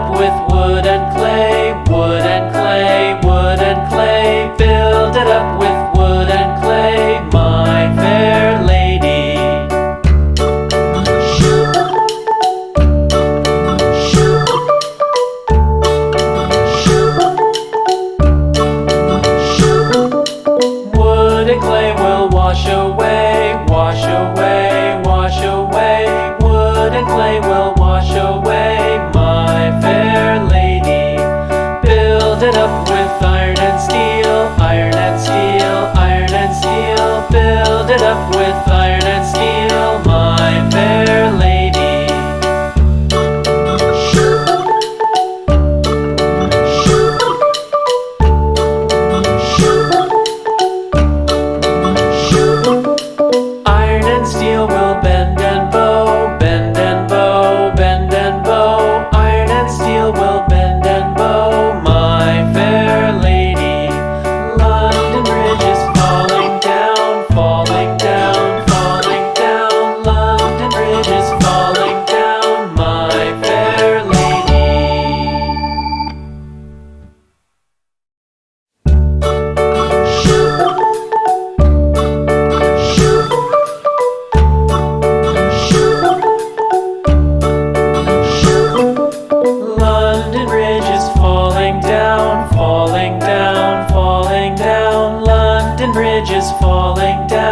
up with wood and clay, wood and clay, wood and clay. Build it up with wood and clay, my fair lady. Wood and clay will wash away, wash away, wash away. Wood and clay will wash away, my fair lady. Build it up with iron and steel, iron and steel, iron and steel. Build it up with iron and steel, my fair lady. Iron and steel will bend and bow, bend and bow, bend and bow. Iron and steel will bend and bow, my fair lady. London Bridge is falling down, falling down, falling down. London Bridge is falling down, my fair lady. London Bridge is falling down, falling down, falling down. London Bridge is falling down.